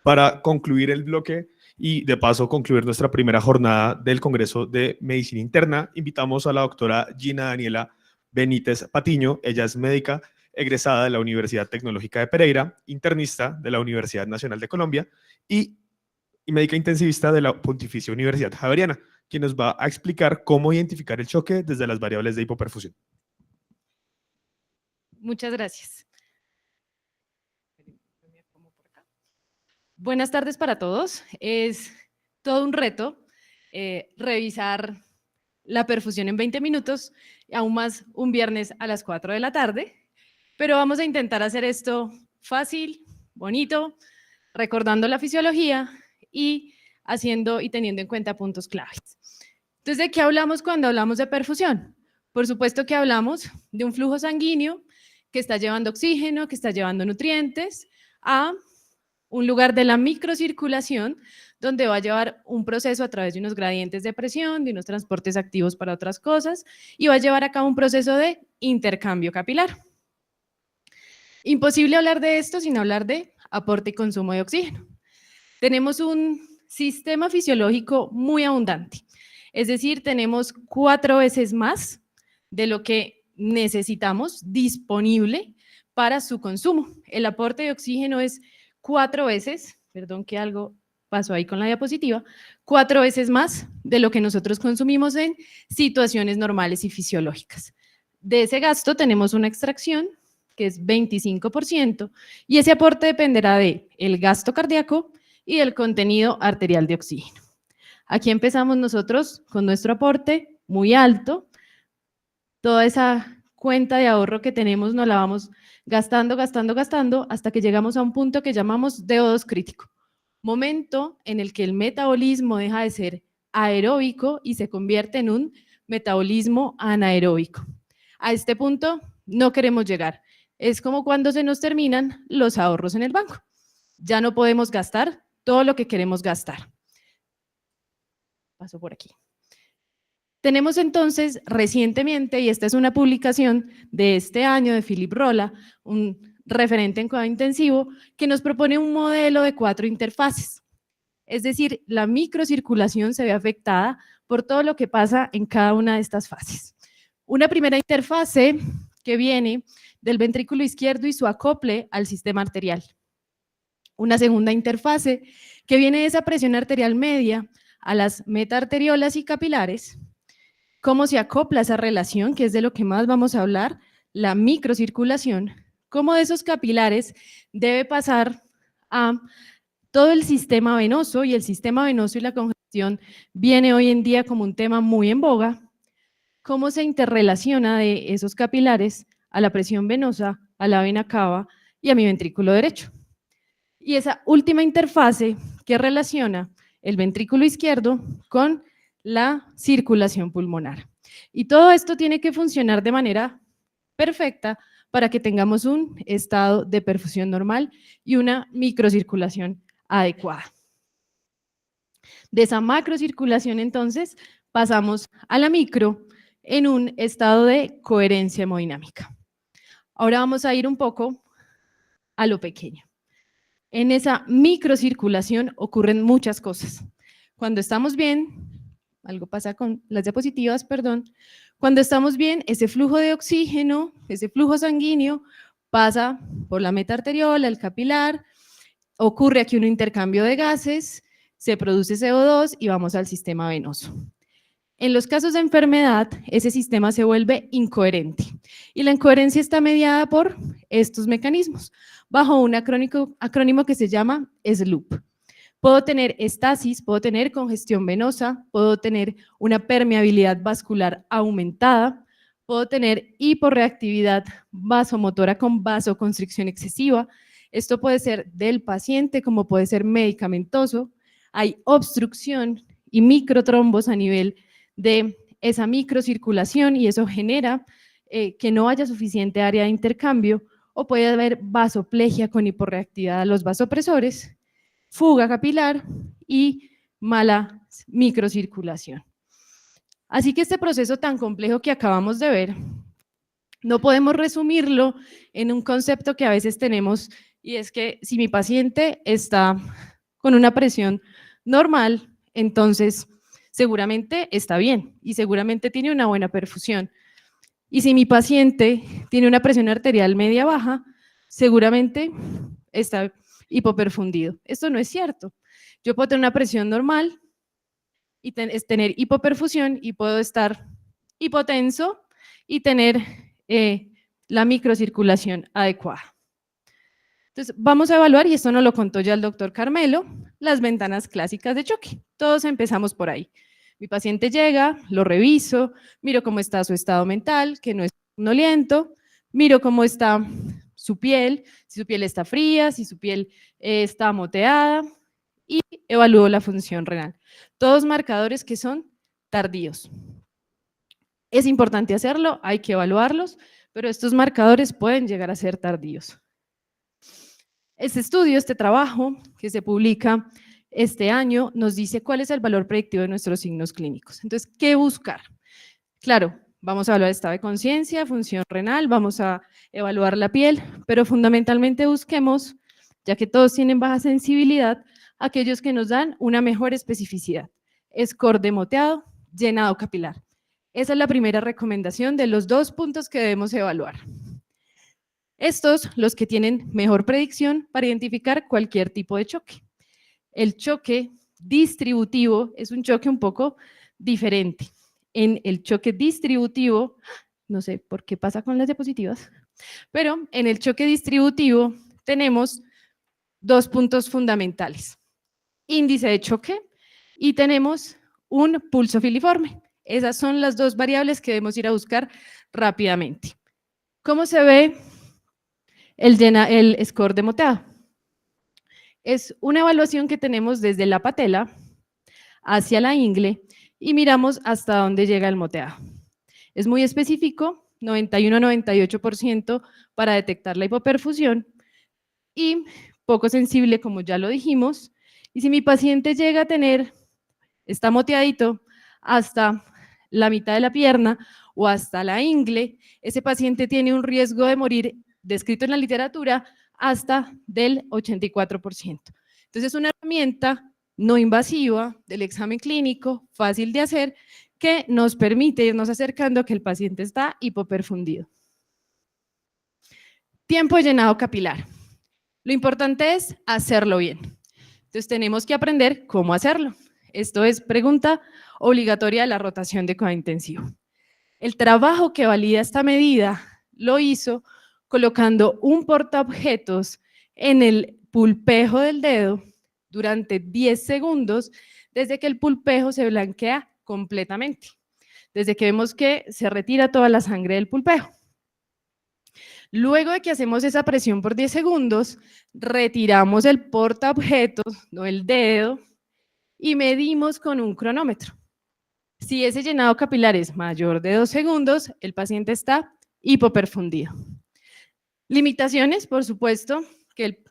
Para concluir el bloque y de paso concluir nuestra primera jornada del Congreso de Medicina Interna, invitamos a la doctora Gina Daniela Benítez Patiño. Ella es médica egresada de la Universidad Tecnológica de Pereira, internista de la Universidad Nacional de Colombia y médica intensivista de la Pontificia Universidad Javeriana, quien nos va a explicar cómo identificar el choque desde las variables de hipoperfusión. Muchas gracias. Buenas tardes para todos. Es todo un reto revisar la perfusión en 20 minutos, aún más un viernes a las 4 de la tarde, pero vamos a intentar hacer esto fácil, bonito, recordando la fisiología y haciendo y teniendo en cuenta puntos claves. Entonces, ¿de qué hablamos cuando hablamos de perfusión? Por supuesto que hablamos de un flujo sanguíneo que está llevando oxígeno, que está llevando nutrientes a un lugar de la microcirculación donde va a llevar un proceso a través de unos gradientes de presión, de unos transportes activos para otras cosas y va a llevar a cabo un proceso de intercambio capilar. Imposible hablar de esto sin hablar de aporte y consumo de oxígeno. Tenemos un sistema fisiológico muy abundante, es decir, tenemos 4 veces más de lo que necesitamos disponible para su consumo. El aporte de oxígeno es 4 veces, perdón que algo pasó ahí con la diapositiva, 4 veces más de lo que nosotros consumimos en situaciones normales y fisiológicas. De ese gasto tenemos una extracción que es 25%, y ese aporte dependerá del gasto cardíaco y del contenido arterial de oxígeno. Aquí empezamos nosotros con nuestro aporte muy alto, toda esa cuenta de ahorro que tenemos nos la vamos gastando, hasta que llegamos a un punto que llamamos DO2 crítico, momento en el que el metabolismo deja de ser aeróbico y se convierte en un metabolismo anaeróbico. A este punto no queremos llegar. Es como cuando se nos terminan los ahorros en el banco. Ya no podemos gastar todo lo que queremos gastar. Paso por aquí. Tenemos entonces recientemente, y esta es una publicación de este año de Philip Rolla, un referente en cuidado intensivo, que nos propone un modelo de 4 interfaces. Es decir, la microcirculación se ve afectada por todo lo que pasa en cada una de estas fases. Una primera interfase que viene del ventrículo izquierdo y su acople al sistema arterial. Una segunda interfase que viene de esa presión arterial media a las metaarteriolas y capilares. Cómo se acopla esa relación, que es de lo que más vamos a hablar, la microcirculación, cómo de esos capilares debe pasar a todo el sistema venoso, y el sistema venoso y la congestión viene hoy en día como un tema muy en boga, cómo se interrelaciona de esos capilares a la presión venosa, a la vena cava y a mi ventrículo derecho. Y esa última interfase que relaciona el ventrículo izquierdo con la circulación pulmonar. Y todo esto tiene que funcionar de manera perfecta para que tengamos un estado de perfusión normal y una microcirculación adecuada. De esa macrocirculación, entonces, pasamos a la micro en un estado de coherencia hemodinámica. Ahora vamos a ir un poco a lo pequeño. En esa microcirculación ocurren muchas cosas. Cuando estamos bien, algo pasa con las diapositivas, perdón, cuando estamos bien, ese flujo de oxígeno, ese flujo sanguíneo pasa por la metaarteriola, el capilar, ocurre aquí un intercambio de gases, se produce CO2 y vamos al sistema venoso. En los casos de enfermedad, ese sistema se vuelve incoherente y la incoherencia está mediada por estos mecanismos, bajo un acrónimo que se llama SLOOP. Puedo tener estasis, puedo tener congestión venosa, puedo tener una permeabilidad vascular aumentada, puedo tener hiporreactividad vasomotora con vasoconstricción excesiva. Esto puede ser del paciente como puede ser medicamentoso. Hay obstrucción y microtrombos a nivel de esa microcirculación y eso genera que no haya suficiente área de intercambio, o puede haber vasoplegia con hiporreactividad a los vasopresores, fuga capilar y mala microcirculación. Así que este proceso tan complejo que acabamos de ver, no podemos resumirlo en un concepto que a veces tenemos, y es que si mi paciente está con una presión normal, entonces seguramente está bien y seguramente tiene una buena perfusión. Y si mi paciente tiene una presión arterial media baja, seguramente está hipoperfundido. Esto no es cierto. Yo puedo tener una presión normal y tener hipoperfusión y puedo estar hipotenso y tener la microcirculación adecuada. Entonces, vamos a evaluar, y esto nos lo contó ya el doctor Carmelo, las ventanas clásicas de choque. Todos empezamos por ahí. Mi paciente llega, lo reviso, miro cómo está su estado mental, que no es somnoliento, miro cómo está su piel, si su piel está fría, si su piel está moteada, y evalúo la función renal. Todos marcadores que son tardíos. Es importante hacerlo, hay que evaluarlos, pero estos marcadores pueden llegar a ser tardíos. Este estudio, este trabajo que se publica este año, nos dice cuál es el valor predictivo de nuestros signos clínicos. Entonces, ¿qué buscar? Claro, vamos a evaluar estado de conciencia, función renal, vamos a evaluar la piel, pero fundamentalmente busquemos, ya que todos tienen baja sensibilidad, aquellos que nos dan una mejor especificidad. Score de moteado, llenado capilar. Esa es la primera recomendación de los 2 puntos que debemos evaluar. Estos, los que tienen mejor predicción para identificar cualquier tipo de choque. El choque distributivo es un choque un poco diferente. En el choque distributivo, no sé por qué pasa con las diapositivas, pero en el choque distributivo tenemos 2 puntos fundamentales. Índice de choque y tenemos un pulso filiforme. Esas son las 2 variables que debemos ir a buscar rápidamente. ¿Cómo se ve el score de moteado? Es una evaluación que tenemos desde la patela hacia la ingle y miramos hasta dónde llega el moteado. Es muy específico, 91-98% para detectar la hipoperfusión y poco sensible, como ya lo dijimos. Y si mi paciente llega a tener, está moteadito hasta la mitad de la pierna o hasta la ingle, ese paciente tiene un riesgo de morir, descrito en la literatura, hasta del 84%. Entonces es una herramienta no invasiva del examen clínico, fácil de hacer, que nos permite irnos acercando a que el paciente está hipoperfundido. Tiempo de llenado capilar. Lo importante es hacerlo bien. Entonces tenemos que aprender cómo hacerlo. Esto es pregunta obligatoria de la rotación de cuidado intensivo. El trabajo que valida esta medida lo hizo colocando un portaobjetos en el pulpejo del dedo durante 10 segundos desde que el pulpejo se blanquea completamente, desde que vemos que se retira toda la sangre del pulpejo. Luego de que hacemos esa presión por 10 segundos, retiramos el portaobjetos, no el dedo, y medimos con un cronómetro. Si ese llenado capilar es mayor de 2 segundos, el paciente está hipoperfundido. Limitaciones, por supuesto, que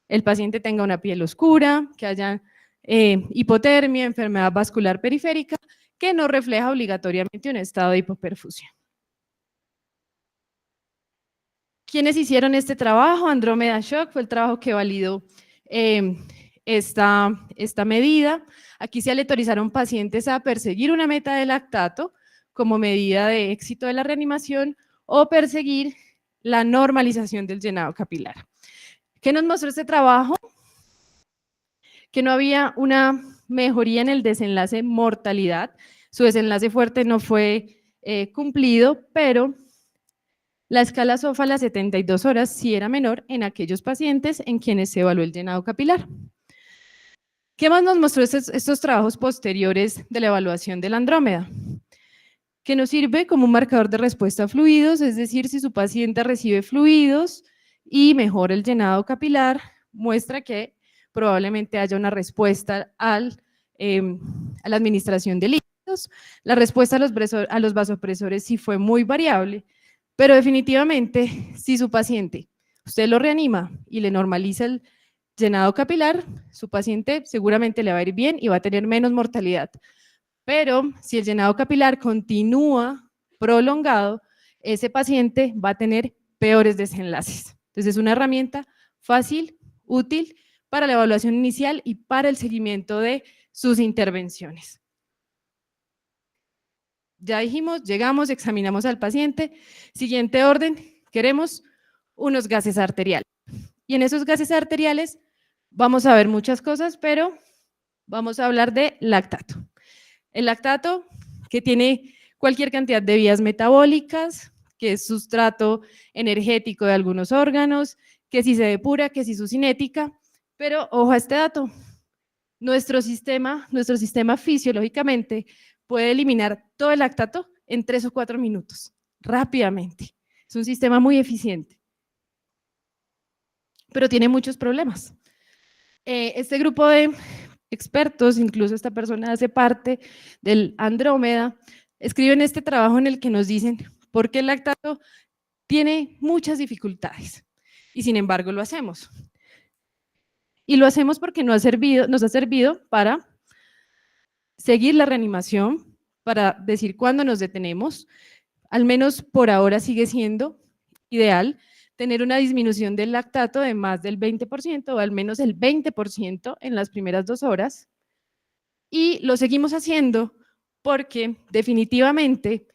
el paciente tenga una piel oscura, que haya hipotermia, enfermedad vascular periférica, que no refleja obligatoriamente un estado de hipoperfusión. ¿Quiénes hicieron este trabajo? Andrómeda Shock fue el trabajo que validó esta medida. Aquí se aleatorizaron pacientes a perseguir una meta de lactato como medida de éxito de la reanimación o perseguir la normalización del llenado capilar. ¿Qué nos mostró este trabajo? Que no había una mejoría en el desenlace mortalidad. Su desenlace fuerte no fue cumplido, pero la escala SOFA a las 72 horas sí era menor en aquellos pacientes en quienes se evaluó el llenado capilar. ¿Qué más nos mostró estos trabajos posteriores de la evaluación de la Andrómeda? Que nos sirve como un marcador de respuesta a fluidos, es decir, si su paciente recibe fluidos y mejora el llenado capilar, muestra que probablemente haya una respuesta a la administración de líquidos. La respuesta a los vasopresores sí fue muy variable, pero definitivamente si su paciente, usted lo reanima y le normaliza el llenado capilar, su paciente seguramente le va a ir bien y va a tener menos mortalidad. Pero si el llenado capilar continúa prolongado, ese paciente va a tener peores desenlaces. Entonces es una herramienta fácil, útil, para la evaluación inicial y para el seguimiento de sus intervenciones. Ya dijimos, llegamos, examinamos al paciente. Siguiente orden, queremos unos gases arteriales. Y en esos gases arteriales vamos a ver muchas cosas, pero vamos a hablar de lactato. El lactato, que tiene cualquier cantidad de vías metabólicas, que es sustrato energético de algunos órganos, que si se depura, que si su cinética, pero ojo a este dato, nuestro sistema fisiológicamente puede eliminar todo el lactato en 3 o 4 minutos, rápidamente. Es un sistema muy eficiente, pero tiene muchos problemas. Este grupo de expertos, incluso esta persona hace parte del Andrómeda, escriben este trabajo en el que nos dicen por qué el lactato tiene muchas dificultades y sin embargo lo hacemos. Y lo hacemos porque nos ha servido para seguir la reanimación, para decir cuándo nos detenemos. Al menos por ahora sigue siendo ideal tener una disminución del lactato de más del 20% o al menos el 20% en las primeras 2 horas. Y lo seguimos haciendo porque definitivamente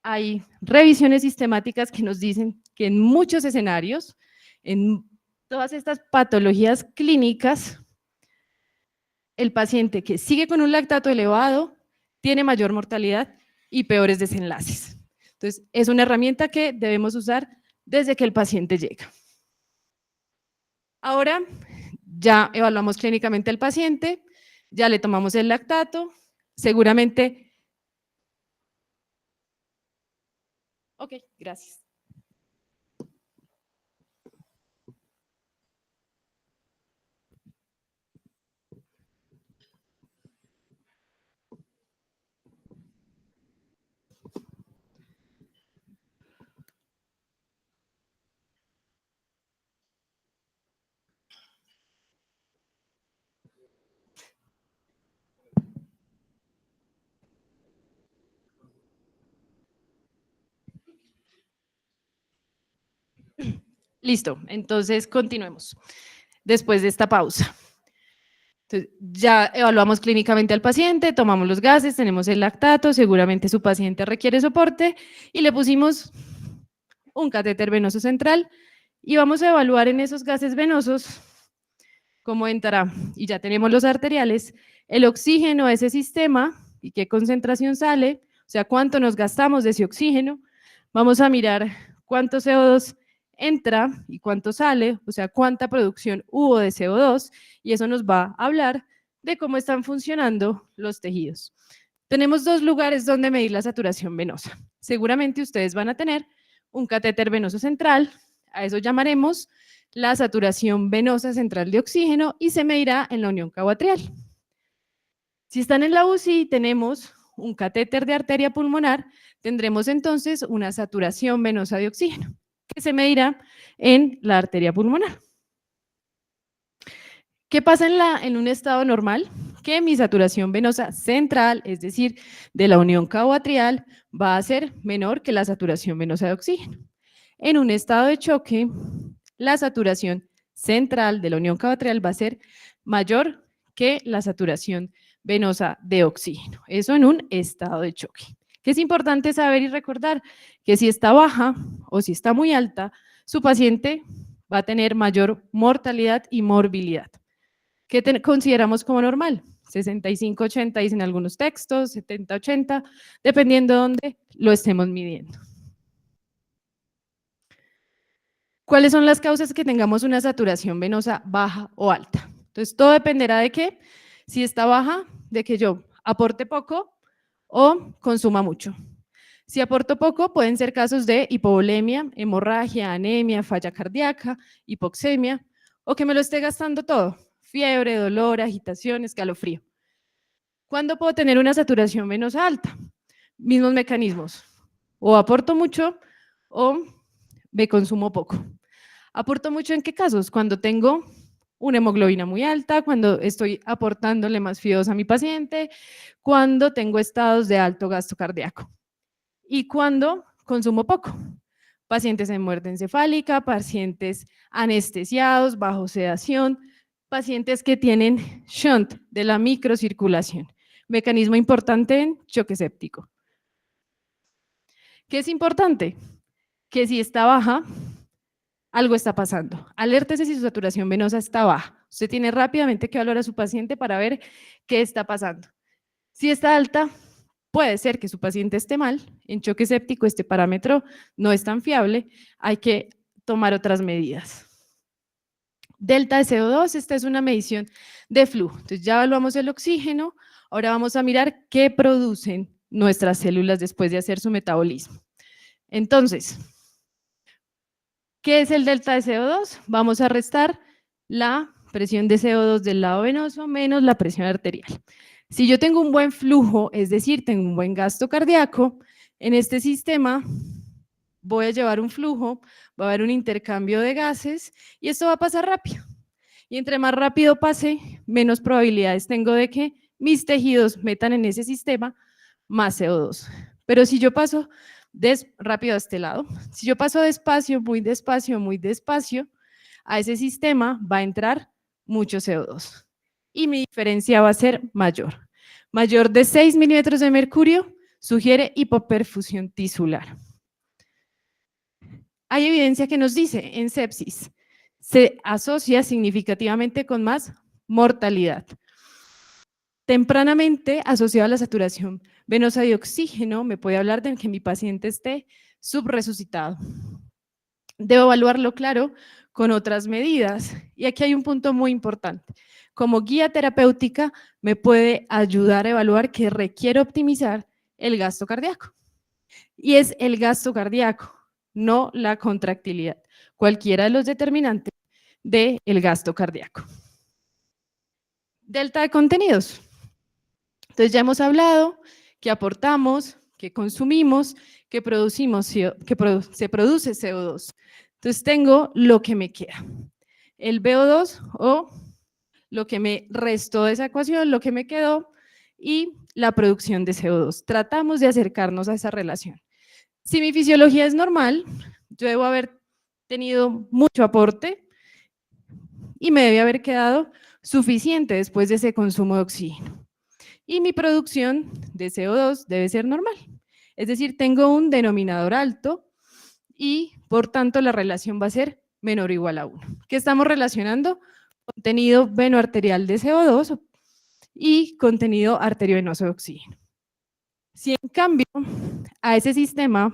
hay revisiones sistemáticas que nos dicen que en muchos escenarios, en todas estas patologías clínicas, el paciente que sigue con un lactato elevado tiene mayor mortalidad y peores desenlaces. Entonces, es una herramienta que debemos usar desde que el paciente llega. Ahora, ya evaluamos clínicamente al paciente, ya le tomamos el lactato, seguramente. Ok, gracias. Listo, entonces continuemos después de esta pausa. Entonces, ya evaluamos clínicamente al paciente, tomamos los gases, tenemos el lactato, seguramente su paciente requiere soporte y le pusimos un catéter venoso central y vamos a evaluar en esos gases venosos cómo entrará. Y ya tenemos los arteriales, el oxígeno a ese sistema y qué concentración sale, o sea, cuánto nos gastamos de ese oxígeno. Vamos a mirar cuánto CO2 entra y cuánto sale, o sea, cuánta producción hubo de CO2, y eso nos va a hablar de cómo están funcionando los tejidos. Tenemos 2 lugares donde medir la saturación venosa. Seguramente ustedes van a tener un catéter venoso central, a eso llamaremos la saturación venosa central de oxígeno y se medirá en la unión caboatrial. Si están en la UCI, tenemos un catéter de arteria pulmonar, tendremos entonces una saturación venosa de oxígeno, que se medirá en la arteria pulmonar. ¿Qué pasa en un estado normal? Que mi saturación venosa central, es decir, de la unión caboatrial, va a ser menor que la saturación venosa de oxígeno. En un estado de choque, la saturación central de la unión caboatrial va a ser mayor que la saturación venosa de oxígeno. Eso en un estado de choque. Que es importante saber y recordar que si está baja o si está muy alta, su paciente va a tener mayor mortalidad y morbilidad. ¿Qué consideramos como normal? 65-80 dicen algunos textos, 70-80, dependiendo de dónde lo estemos midiendo. ¿Cuáles son las causas que tengamos una saturación venosa baja o alta? Entonces, todo dependerá de qué. Si está baja, de que yo aporte poco o consuma mucho. Si aporto poco, pueden ser casos de hipovolemia, hemorragia, anemia, falla cardíaca, hipoxemia, o que me lo esté gastando todo, fiebre, dolor, agitación, escalofrío. ¿Cuándo puedo tener una saturación venosa alta? Mismos mecanismos, o aporto mucho o me consumo poco. ¿Aporto mucho en qué casos? Cuando tengo una hemoglobina muy alta, cuando estoy aportándole más fluidos a mi paciente, cuando tengo estados de alto gasto cardíaco. Y cuando consumo poco. Pacientes en muerte encefálica, pacientes anestesiados, bajo sedación, pacientes que tienen shunt de la microcirculación, mecanismo importante en choque séptico. ¿Qué es importante? Que si está baja, algo está pasando. Alértese si su saturación venosa está baja. Usted tiene rápidamente que evaluar a su paciente para ver qué está pasando. Si está alta, puede ser que su paciente esté mal. En choque séptico este parámetro no es tan fiable. Hay que tomar otras medidas. Delta de CO2, esta es una medición de flujo. Entonces ya evaluamos el oxígeno. Ahora vamos a mirar qué producen nuestras células después de hacer su metabolismo. Entonces, ¿qué es el delta de CO2? Vamos a restar la presión de CO2 del lado venoso menos la presión arterial. Si yo tengo un buen flujo, es decir, tengo un buen gasto cardíaco, en este sistema voy a llevar un flujo, va a haber un intercambio de gases y esto va a pasar rápido. Y entre más rápido pase, menos probabilidades tengo de que mis tejidos metan en ese sistema más CO2. Pero si yo paso rápido a este lado, si yo paso despacio, muy despacio, a ese sistema va a entrar mucho CO2 y mi diferencia va a ser mayor. Mayor de 6 milímetros de mercurio sugiere hipoperfusión tisular. Hay evidencia que nos dice en sepsis se asocia significativamente con más mortalidad. Tempranamente asociado a la saturación venosa de oxígeno, me puede hablar de que mi paciente esté subresucitado. Debo evaluarlo, claro, con otras medidas. Y aquí hay un punto muy importante. Como guía terapéutica, me puede ayudar a evaluar que requiere optimizar el gasto cardíaco. Y es el gasto cardíaco, no la contractilidad. Cualquiera de los determinantes del gasto cardíaco. Delta de contenidos. Entonces ya hemos hablado que aportamos, que consumimos, que producimos, se produce CO2. Entonces tengo lo que me queda. El VO2 o lo que me restó de esa ecuación, lo que me quedó y la producción de CO2. Tratamos de acercarnos a esa relación. Si mi fisiología es normal, yo debo haber tenido mucho aporte y me debe haber quedado suficiente después de ese consumo de oxígeno. Y mi producción de CO2 debe ser normal. Es decir, tengo un denominador alto y por tanto la relación va a ser menor o igual a 1. ¿Qué estamos relacionando? Contenido venoarterial de CO2 y contenido arteriovenoso de oxígeno. Si en cambio a ese sistema,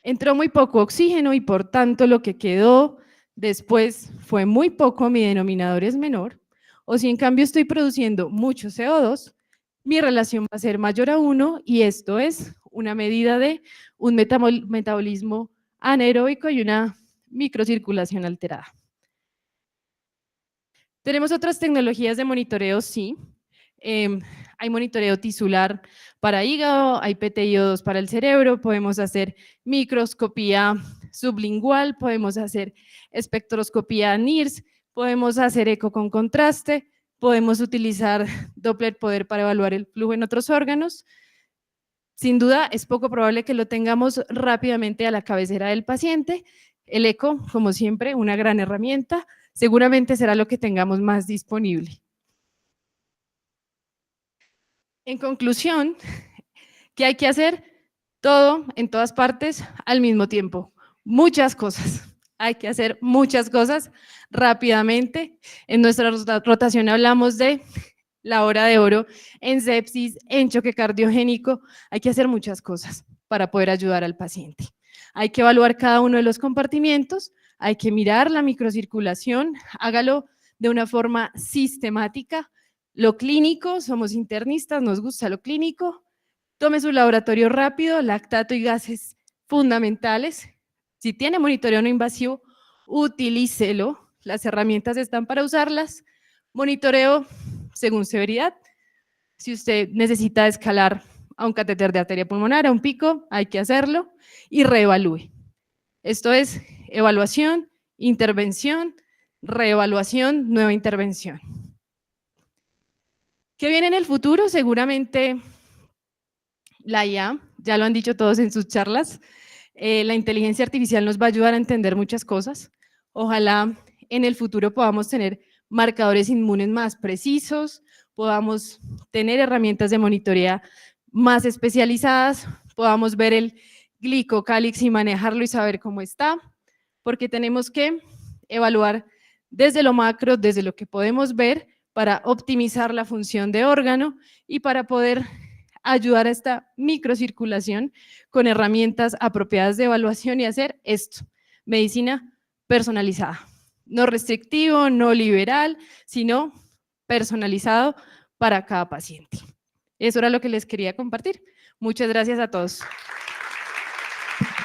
entró muy poco oxígeno y por tanto lo que quedó después fue muy poco, mi denominador es menor, o si en cambio estoy produciendo mucho CO2, mi relación va a ser mayor a 1 y esto es una medida de un metabolismo anaeróbico y una microcirculación alterada. Tenemos otras tecnologías de monitoreo, sí. Hay monitoreo tisular para hígado, hay PTIO2 para el cerebro, podemos hacer microscopía sublingual, podemos hacer espectroscopía NIRS, podemos hacer eco con contraste, podemos utilizar Doppler poder para evaluar el flujo en otros órganos. Sin duda, es poco probable que lo tengamos rápidamente a la cabecera del paciente. El eco, como siempre, una gran herramienta, seguramente será lo que tengamos más disponible. En conclusión, ¿qué hay que hacer? Todo, en todas partes, al mismo tiempo. Muchas cosas. Hay que hacer muchas cosas rápidamente. En nuestra rotación hablamos de la hora de oro en sepsis, en choque cardiogénico. Hay que hacer muchas cosas para poder ayudar al paciente. Hay que evaluar cada uno de los compartimientos, hay que mirar la microcirculación, hágalo de una forma sistemática. Lo clínico, somos internistas, nos gusta lo clínico. Tome su laboratorio rápido, lactato y gases fundamentales. Si tiene monitoreo no invasivo, utilícelo. Las herramientas están para usarlas. Monitoreo según severidad. Si usted necesita escalar a un catéter de arteria pulmonar, a un pico, hay que hacerlo y reevalúe. Esto es evaluación, intervención, reevaluación, nueva intervención. ¿Qué viene en el futuro? Seguramente la IA, ya lo han dicho todos en sus charlas, la inteligencia artificial nos va a ayudar a entender muchas cosas. Ojalá en el futuro podamos tener marcadores inmunes más precisos, podamos tener herramientas de monitoreo más especializadas, podamos ver el glicocálix y manejarlo y saber cómo está, porque tenemos que evaluar desde lo macro, desde lo que podemos ver, para optimizar la función de órgano y para poder ayudar a esta microcirculación con herramientas apropiadas de evaluación y hacer esto, medicina personalizada, no restrictivo, no liberal, sino personalizado para cada paciente. Eso era lo que les quería compartir. Muchas gracias a todos.